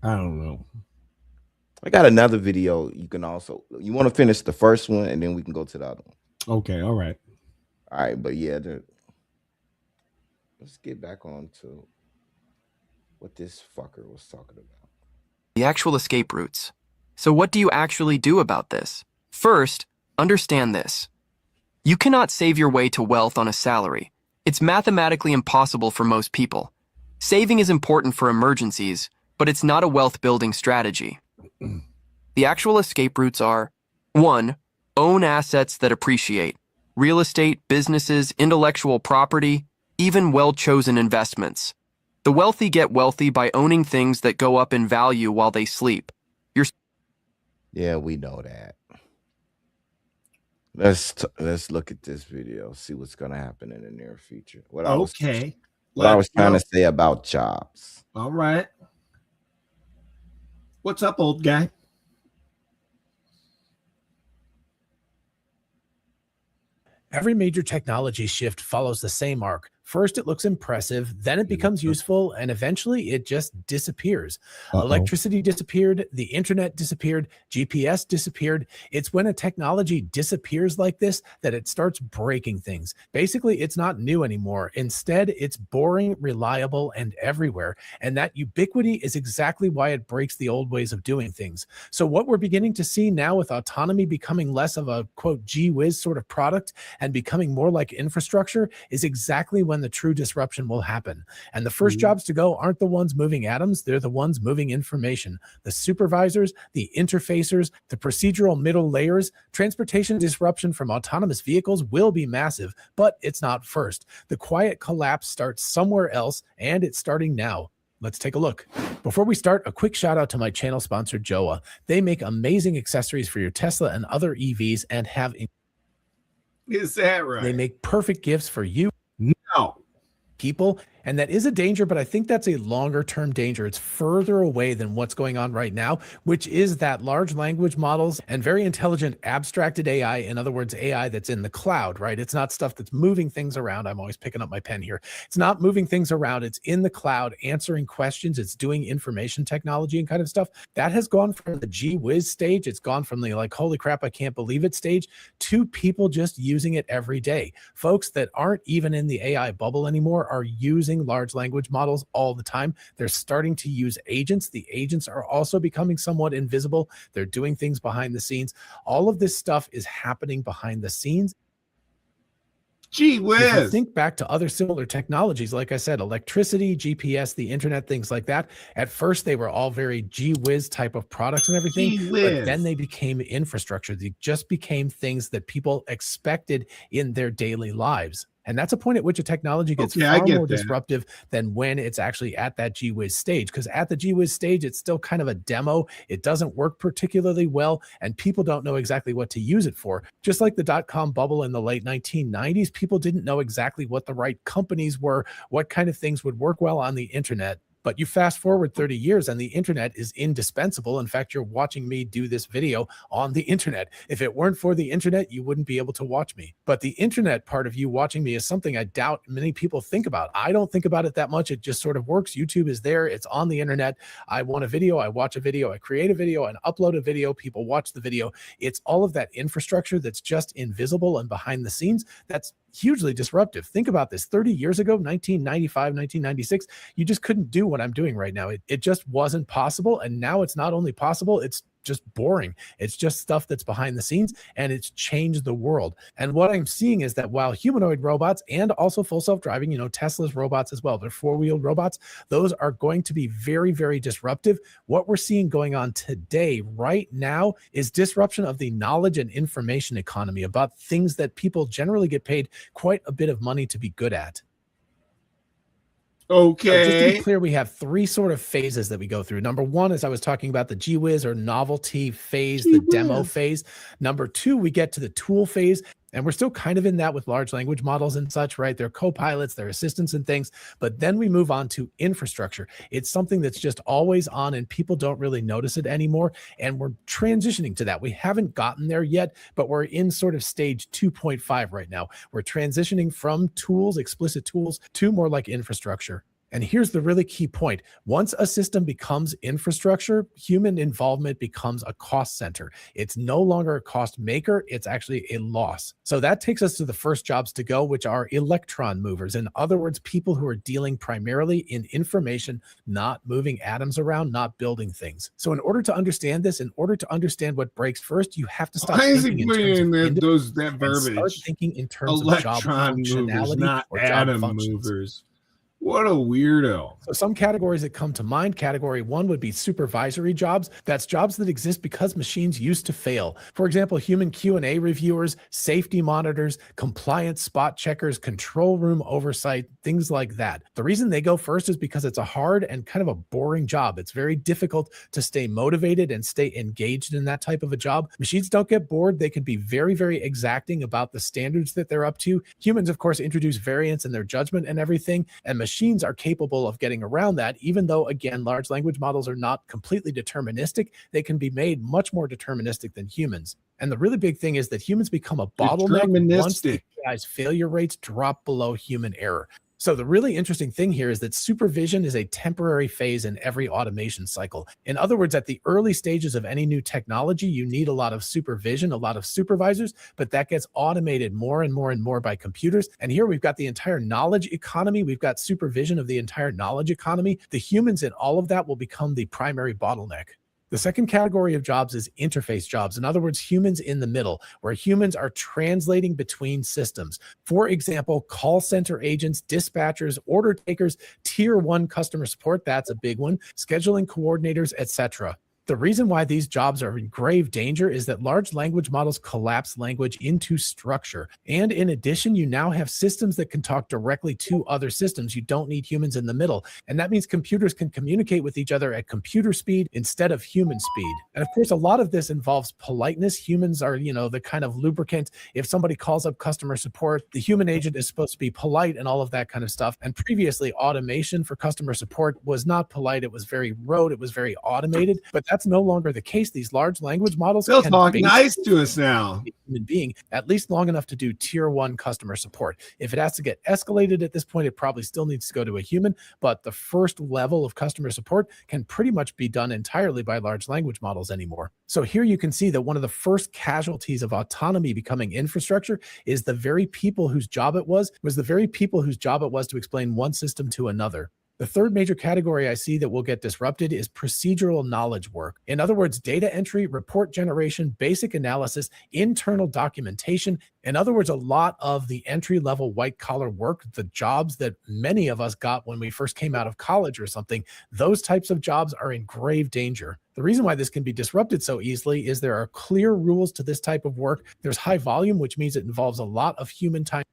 I don't know. I got another video. You want to finish the first one and then we can go to the other one. Okay, all right. All right, but yeah, let's get back on to what this fucker was talking about. The actual escape routes. So what do you actually do about this? First, understand this. You cannot save your way to wealth on a salary. It's mathematically impossible for most people. Saving is important for emergencies, but it's not a wealth-building strategy. The actual escape routes are: 1. Own assets that appreciate. Real estate, businesses, intellectual property, even well-chosen investments. The wealthy get wealthy by owning things that go up in value while they sleep. Yeah, we know that. Let's look at this video, see what's gonna happen in the near future. What I was trying to say about jobs. All right. What's up, old guy? Every major technology shift follows the same arc. First, it looks impressive, then it becomes useful, and eventually it just disappears. Electricity disappeared, the internet disappeared, GPS disappeared. It's when a technology disappears like this that it starts breaking things. Basically, it's not new anymore. Instead, it's boring, reliable, and everywhere. And that ubiquity is exactly why it breaks the old ways of doing things. So what we're beginning to see now, with autonomy becoming less of a, quote, gee whiz sort of product and becoming more like infrastructure, is exactly when the true disruption will happen. And the first jobs to go aren't the ones moving atoms, they're the ones moving information. The supervisors, the interfacers, the procedural middle layers. Transportation disruption from autonomous vehicles will be massive, but it's not first. The quiet collapse starts somewhere else, and it's starting now. Let's take a look. Before we start, a quick shout out to my channel sponsor, Joa. They make amazing accessories for your Tesla and other EVs and have... Is that right? They make perfect gifts for you. No. People, and that is a danger, but I think that's a longer term danger. It's further away than what's going on right now, which is that large language models and very intelligent abstracted AI, in other words, AI that's in the cloud, right? It's not stuff that's moving things around. I'm always picking up my pen here. It's not moving things around. It's in the cloud, answering questions. It's doing information technology and kind of stuff. That has gone from the gee whiz stage. It's gone from the like, holy crap, I can't believe it stage to people just using it every day. Folks that aren't even in the AI bubble anymore are using large language models all the time. They're starting to use agents. The agents are also becoming somewhat invisible. They're doing things behind the scenes. All of this stuff is happening behind the scenes. Gee If you whiz. think back to other similar technologies, like I said, electricity, GPS, the internet, things like that, at first they were all very gee whiz type of products and everything, Gee but then whiz. they became infrastructure. They just became things that people expected in their daily lives. And that's a point at which a technology gets Okay, I far get more that. disruptive than when it's actually at that gee whiz stage. Because at the gee whiz stage, it's still kind of a demo. It doesn't work particularly well, and people don't know exactly what to use it for. Just like the dot-com bubble in the late 1990s, people didn't know exactly what the right companies were, what kind of things would work well on the internet. But you fast forward 30 years and the internet is indispensable. In fact, you're watching me do this video on the internet. If it weren't for the internet, you wouldn't be able to watch me. But the internet part of you watching me is something I doubt many people think about. I don't think about it that much. It just sort of works. YouTube is there. It's on the internet. I want a video. I watch a video. I create a video and upload a video. People watch the video. It's all of that infrastructure that's just invisible and behind the scenes. That's hugely disruptive. Think about this. 30 years ago, 1995, 1996, you just couldn't do what I'm doing right now. It just wasn't possible. And now it's not only possible, it's just boring. It's just stuff that's behind the scenes, and it's changed the world. And what I'm seeing is that while humanoid robots and also full self-driving, Tesla's robots as well, they're four-wheeled robots, those are going to be very, very disruptive. What we're seeing going on today, right now, is disruption of the knowledge and information economy about things that people generally get paid quite a bit of money to be good at. Okay. So just to be clear, we have three sort of phases that we go through. Number one, as I was talking about, the gee whiz or novelty phase, the demo phase. Number two, we get to the tool phase. And we're still kind of in that with large language models and such, right? They're co-pilots, they're assistants and things. But then we move on to infrastructure. It's something that's just always on and people don't really notice it anymore. And we're transitioning to that. We haven't gotten there yet, but we're in sort of stage 2.5 right now. We're transitioning from tools, explicit tools, to more like infrastructure. And here's the really key point. Once a system becomes infrastructure, human involvement becomes a cost center. It's no longer a cost maker, it's actually a loss. So that takes us to the first jobs to go, which are electron movers. In other words, people who are dealing primarily in information, not moving atoms around, not building things. So in order to understand this, in order to understand what breaks first, you have to stop thinking in terms of that verbiage? Start thinking in terms Electron of job movers, functionality not or job atom functions. movers. What a weirdo. So some categories that come to mind, category one would be supervisory jobs. That's jobs that exist because machines used to fail. For example, human Q&A reviewers, safety monitors, compliance spot checkers, control room oversight, things like that. The reason they go first is because it's a hard and kind of a boring job. It's very difficult to stay motivated and stay engaged in that type of a job. Machines don't get bored. They can be very, very exacting about the standards that they're up to. Humans, of course, introduce variance in their judgment and everything, and machines are capable of getting around that, even though, again, large language models are not completely deterministic. They can be made much more deterministic than humans. And the really big thing is that humans become a bottleneck once the AI's failure rates drop below human error. So the really interesting thing here is that supervision is a temporary phase in every automation cycle. In other words, at the early stages of any new technology, you need a lot of supervision, a lot of supervisors, but that gets automated more and more and more by computers. And here we've got the entire knowledge economy. We've got supervision of the entire knowledge economy. The humans in all of that will become the primary bottleneck. The second category of jobs is interface jobs. In other words, humans in the middle, where humans are translating between systems. For example, call center agents, dispatchers, order takers, tier 1 customer support, that's a big one, scheduling coordinators, etc. The reason why these jobs are in grave danger is that large language models collapse language into structure. And in addition, you now have systems that can talk directly to other systems. You don't need humans in the middle. And that means computers can communicate with each other at computer speed instead of human speed. And of course, a lot of this involves politeness. Humans are, the kind of lubricant. If somebody calls up customer support, the human agent is supposed to be polite and all of that kind of stuff. And previously, automation for customer support was not polite. It was very rote. It was very automated. But that's no longer the case. These large language models they'll talk nice to us now. Human being at least long enough to do tier 1 customer support. If it has to get escalated at this point, it probably still needs to go to a human, but the first level of customer support can pretty much be done entirely by large language models anymore. So here you can see that one of the first casualties of autonomy becoming infrastructure is the very people whose job it was to explain one system to another. The third major category I see that will get disrupted is procedural knowledge work. In other words, data entry, report generation, basic analysis, internal documentation. In other words, a lot of the entry-level white-collar work, the jobs that many of us got when we first came out of college or something, those types of jobs are in grave danger. The reason why this can be disrupted so easily is there are clear rules to this type of work. There's high volume, which means it involves a lot of human time.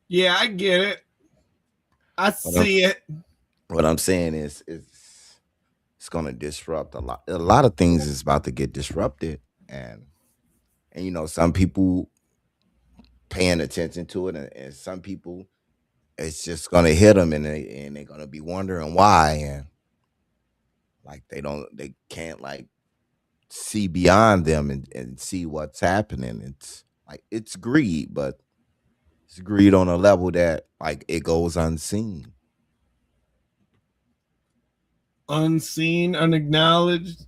Yeah, I get it. I see it. What I'm saying is it's going to disrupt a lot. A lot of things is about to get disrupted, and you know, some people paying attention to it, and some people it's just going to hit them, and they're going to be wondering why, and like they can't like see beyond them and see what's happening. It's like it's greed, but it's greed on a level that like it goes unseen. Unseen, unacknowledged.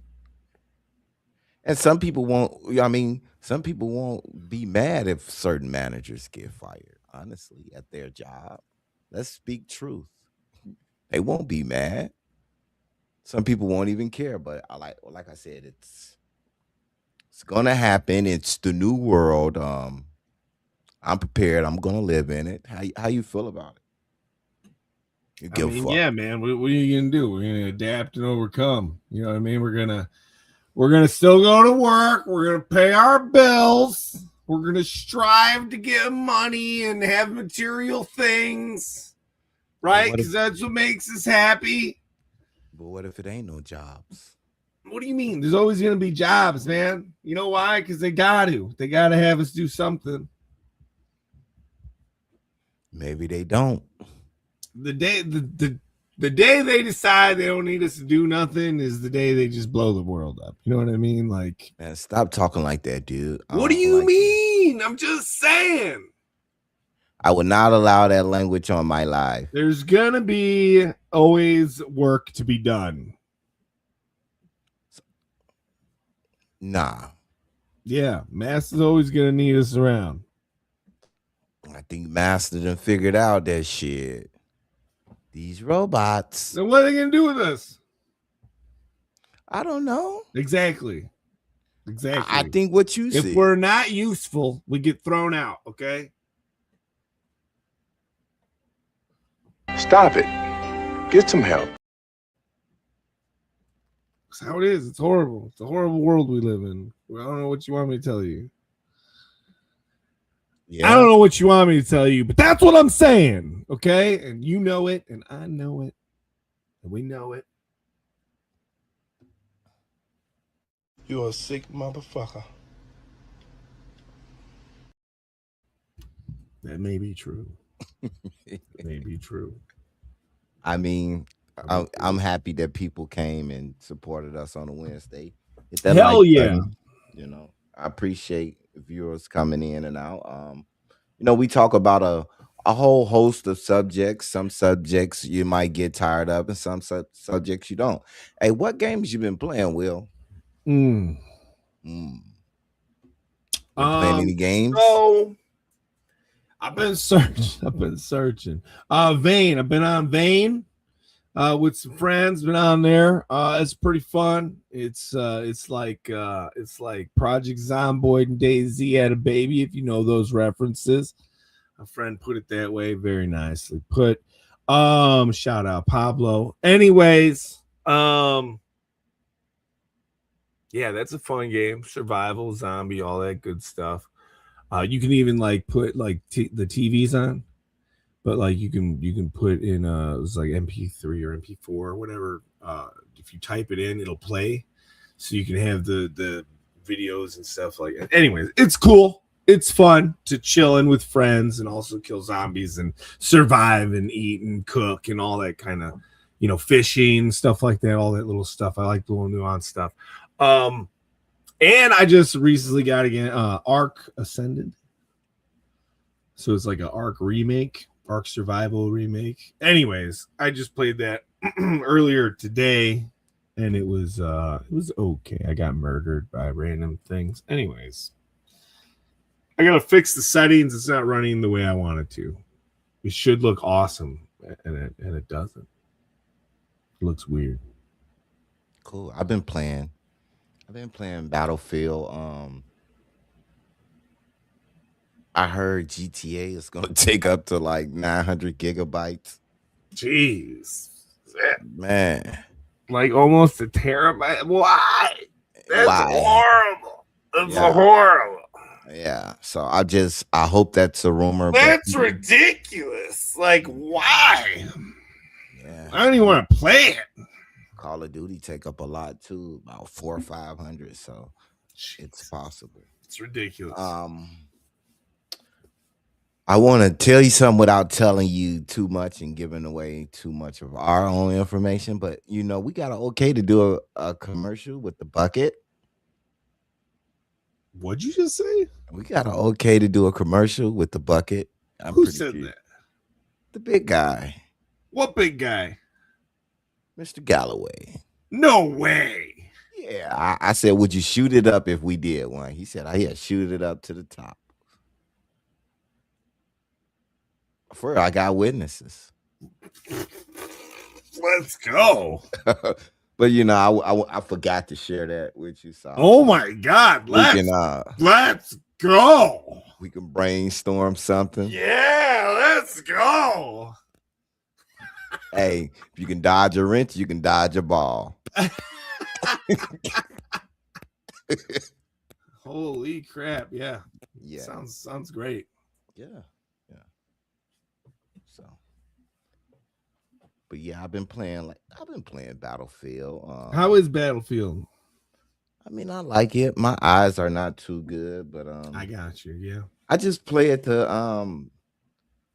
And some people won't, I mean, some people won't be mad if certain managers get fired, honestly, at their job. Let's speak truth. They won't be mad. Some people won't even care, but like I said, it's gonna happen. It's the new world. I'm prepared. I'm gonna live in it. How you feel about it? You give a fuck. Yeah, man. What are you gonna do? We're gonna adapt and overcome. You know what I mean? We're gonna still go to work. We're gonna pay our bills. We're gonna strive to get money and have material things, right? Because that's what makes us happy. But what if it ain't no jobs? What do you mean? There's always gonna be jobs, man. You know why? Because they gotta have us do something. Maybe they don't. The day they decide they don't need us to do nothing is the day they just blow the world up. You know what I mean? Like, man, stop talking like that, dude. What do you mean? I'm just saying. I would not allow that language on my life. There's gonna be always work to be done. Nah. Yeah, Master's always gonna need us around. I think Master done figured out that shit. These robots. So what are they gonna do with us? I don't know. Exactly. I think what you if see. we're not useful, we get thrown out. Okay. Stop it. Get some help. That's how it is. It's horrible. It's a horrible world we live in. I don't know what you want me to tell you. Yeah. I don't know what you want me to tell you, but that's what I'm saying. Okay. And you know it, and I know it, and we know it. You're a sick motherfucker. That may be true. It may be true. I mean, I'm happy that people came and supported us on a Wednesday. Hit that Hell like yeah. button. You know, I appreciate viewers coming in and out. You know, we talk about a whole host of subjects. Some subjects you might get tired of, and some subjects you don't. Hey, what games you been playing, Will? Been playing any games? So I've been searching. Vane. I've been on Vane with some friends. Been on there. It's pretty fun. It's like Project Zomboid and DayZ had a baby, if you know those references. A friend put it that way, very nicely put. Shout out Pablo. Anyways, yeah, that's a fun game. Survival, zombie, all that good stuff. You can even like put like the TVs on, but like you can put in it's like MP3 or MP4 or whatever. If you type it in, it'll play, so you can have the videos and stuff like that. Anyways, it's cool. It's fun to chill in with friends and also kill zombies and survive and eat and cook and all that kind of, you know, fishing, stuff like that, all that little stuff. I like the little nuanced stuff. And I just recently got again Ark Ascended. So it's like an Ark remake, Ark Survival remake. Anyways, I just played that earlier today and it was okay. I got murdered by random things. Anyways, I gotta fix the settings. It's not running the way I want it to. It should look awesome, and it doesn't. It looks weird. Cool. I've been playing Battlefield. I heard GTA is gonna take up to like 900 gigabytes. Jeez, Man, like almost a terabyte. Why? That's Why? horrible. That's Yeah. horrible. Yeah. So I hope that's a rumor. but- That's ridiculous. Like, why? Yeah. I don't even want to play it. Call of Duty take up a lot too, about 400 or 500. So it's possible. It's ridiculous. I want to tell you something without telling you too much and giving away too much of our own information. But we got an okay to do a commercial with the bucket. What'd you just say? We got an okay to do a commercial with the bucket. Who said that? The big guy, What big guy? Mr. Galloway. No way. Yeah, I said, would you shoot it up if we did one? He said, yeah, shoot it up to the top. For real, I got witnesses. Let's go. But I forgot to share that with you. So Oh my God. Let's go. we can brainstorm something. Yeah, let's go. Hey, if you can dodge a wrench, you can dodge a ball. Holy crap. Yeah. Yeah. Sounds great. Yeah. So, but yeah, I've been playing Battlefield. How is Battlefield? I mean, I like it. My eyes are not too good, but I got you. Yeah. I just play it to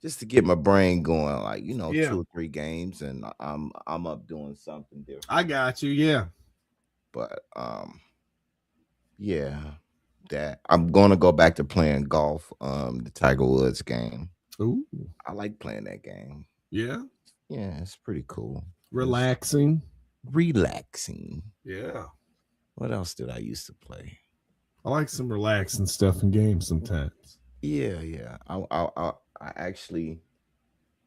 just to get my brain going, like 2 or 3 games, and I'm up doing something different. I got you. Yeah. But yeah, that I'm gonna go back to playing golf, the Tiger Woods game. Ooh. I like playing that game. Yeah. Yeah, it's pretty cool. Relaxing. Yeah. What else did I used to play? I like some relaxing stuff in games sometimes. Yeah. I actually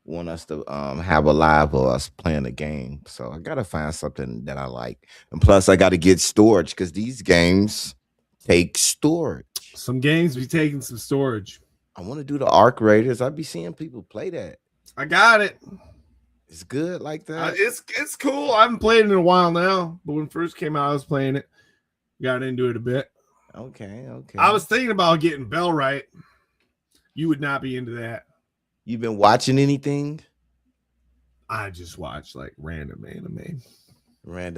want us to have a live of us playing a game. So I gotta find something that I like. And plus I gotta get storage because these games take storage. Some games be taking some storage. I want to do the Arc Raiders. I be seeing people play that. I got it. It's good like that. It's cool. I haven't played it in a while now, but when it first came out, I was playing it. Got into it a bit. Okay. I was thinking about getting Bell right. You would not be into that. You been watching anything? I just watch like random anime. Yeah.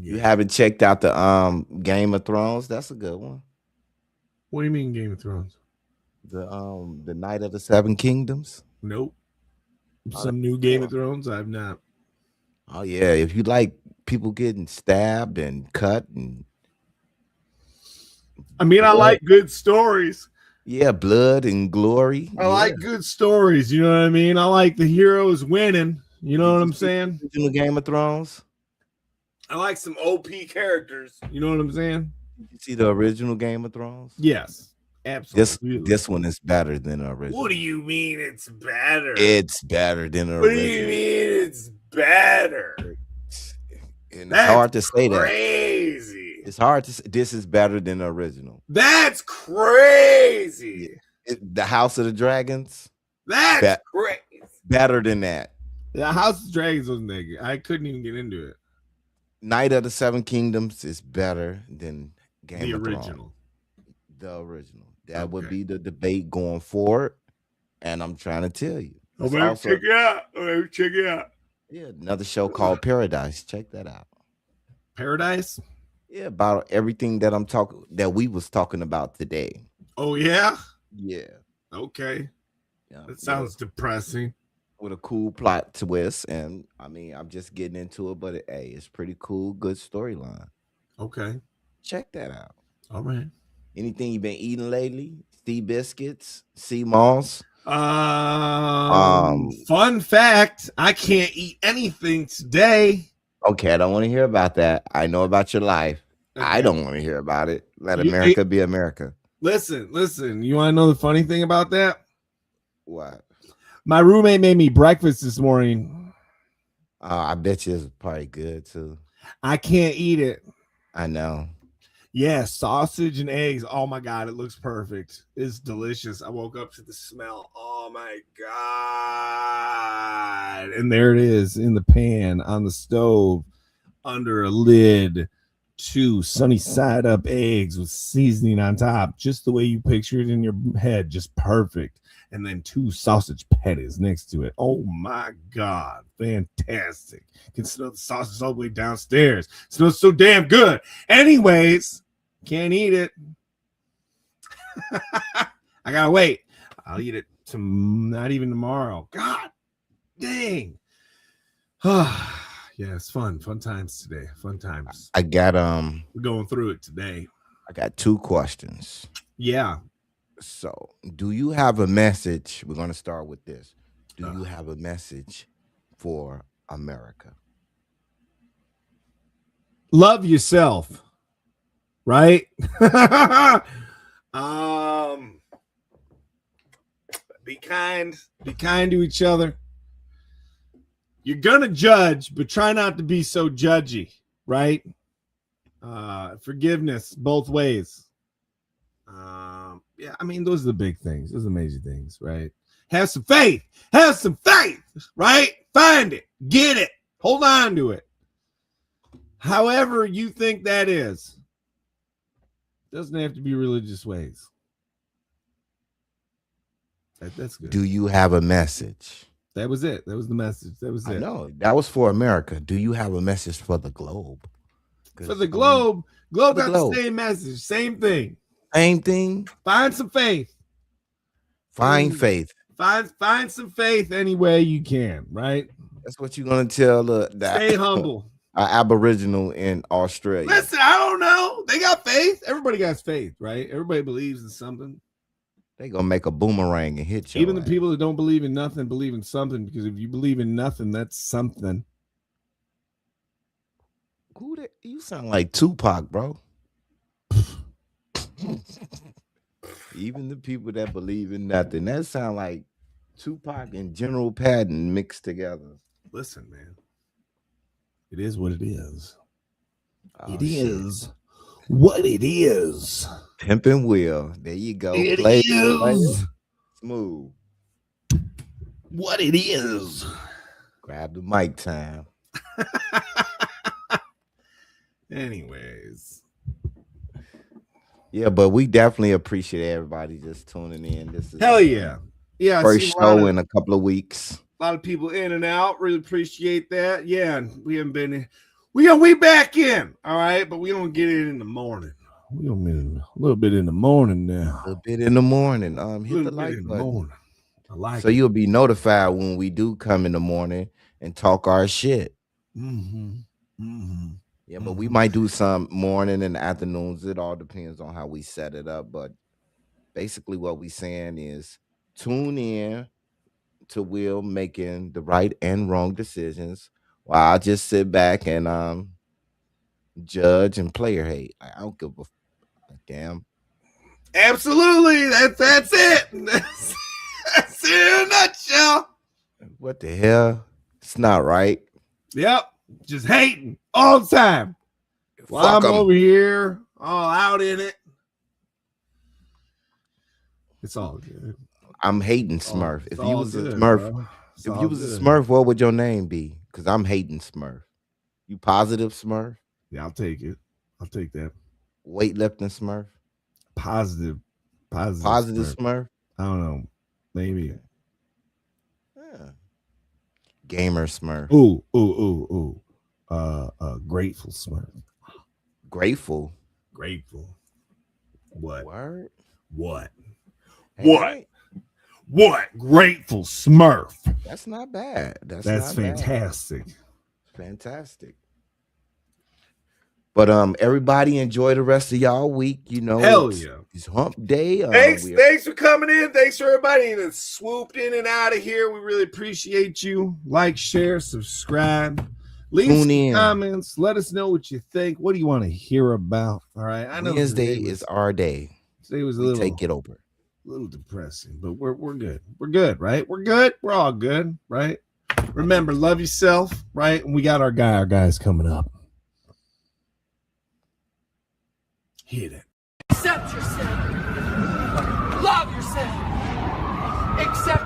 Yeah. You haven't checked out the Game of Thrones? That's a good one. What do you mean Game of Thrones? The Night of the Seven Kingdoms? Nope. Some new Game of Thrones? I've not. Oh yeah, if you like people getting stabbed and cut and I mean, I like good stories. yeah, blood and glory. I like good stories. You know what I mean? I like the heroes winning. You know what I'm saying? Original Game of Thrones. I like some OP characters. You know what I'm saying? You see the original Game of Thrones? Yes, absolutely. This one is better than the original. What do you mean it's better? It's better than the What original. do you mean it's better? And it's hard to say that. Crazy. It's hard to say this is better than the original. That's crazy. The House of the Dragons. That's crazy. Better than that. The House of Dragons wasn't that good. I couldn't even get into it. Night of the Seven Kingdoms is better than Game of Thrones. The original. That would be the debate going forward. And I'm trying to tell you. Check it out. Yeah, another show called Paradise. Check that out. Paradise? Yeah, about everything that we was talking about today. Oh yeah? Yeah. Okay. Yeah. That sounds depressing. With a cool plot twist. And I mean, I'm just getting into it, but it's pretty cool. Good storyline. Okay. Check that out. All right. Anything you been eating lately? Sea biscuits, sea moss. Fun fact, I can't eat anything today. Okay, I don't want to hear about that. I know about your life. Okay. I don't want to hear about it. Let America be America. Listen. You want to know the funny thing about that? What? My roommate made me breakfast this morning. I bet you it's probably good too. I can't eat it. I know. Yeah, sausage and eggs. Oh my God, it looks perfect. It's delicious. I woke up to the smell. Oh my God. And there it is in the pan on the stove under a lid. 2 sunny side up eggs with seasoning on top, just the way you picture it in your head, just perfect. And then 2 sausage patties next to it. Oh my God, fantastic. You can smell the sausage all the way downstairs. It smells so damn good. Anyways, can't eat it. I gotta wait. I'll eat it not even tomorrow. God dang. Yeah, it's fun times today. Fun times. I got we're going through it today. I got 2 questions. Yeah. So, do you have a message? We're going to start with this. Do you have a message for America? Love yourself. Right? Be kind to each other. You're gonna judge, but try not to be so judgy, right? Forgiveness both ways. Yeah, I mean, those are the big things. Those are the major things, right? Have some faith, right? Find it, get it, hold on to it. However you think that is. Doesn't have to be religious ways. That's good. Do you have a message? That was it. That was the message. That was it. I know. That was for America. Do you have a message for the globe? For the globe, got the same message. Same thing. Same thing. Find some faith. Find faith. Find some faith any way you can, right? That's what you're going to tell stay humble. An Aboriginal in Australia. Listen, I don't know. They got faith. Everybody got faith, right? Everybody believes in something. They gonna make a boomerang and hit you. Even the people that don't believe in nothing believe in something, because if you believe in nothing, that's something. You sound like Tupac, bro. Even the people that believe in nothing, that sound like Tupac and General Patton mixed together. Listen, man. It is what it is. It is what it is. Pimpin' Will. There you go. It Play is smooth. What it is. Grab the mic time. Anyways. Yeah, but we definitely appreciate everybody just tuning in. This is hell yeah. Yeah. First show in a couple of weeks. A lot of people in and out. Really appreciate that. Yeah, and we haven't been in. We back in. All right, but we don't get in the morning. We don't get in a little bit in the morning now. A little bit in the morning. Hit the like button. I like so it. You'll be notified when we do come in the morning and talk our shit. Yeah, but we might do some morning and afternoons. It all depends on how we set it up. But basically what we saying is tune in to Will making the right and wrong decisions while I just sit back and judge and player hate. I don't give a damn. Absolutely. That's it. That's it in a nutshell. What the hell? It's not right. Yep. Just hating all the time. While I'm over here, all out in it. It's all good. I'm hating Smurf. If you was good, a Smurf, bro. if you was a Smurf, what would your name be? Because I'm hating Smurf. You positive Smurf? Yeah, I'll take it. I'll take that. Weightlifting Smurf? Positive Smurf? I don't know. Maybe. Yeah. Gamer Smurf. Ooh. Grateful Smurf. Grateful. What? Word? What? Hey, what? What? Grateful Smurf. That's not bad. That's not fantastic. Bad. Fantastic. But everybody enjoy the rest of y'all week. You know, hell yeah. It's hump day. Thanks for coming in. Thanks for everybody that swooped in and out of here. We really appreciate you. Like, share, subscribe. Leave some comments. Let us know what you think. What do you want to hear about? All right. I know Wednesday is our day. Today was a we little take it over. A little depressing, but we're good. We're good, right? We're good. We're all good, right? Remember, love yourself, right? And we got our guys coming up. Hit it. Accept yourself. Love yourself. Accept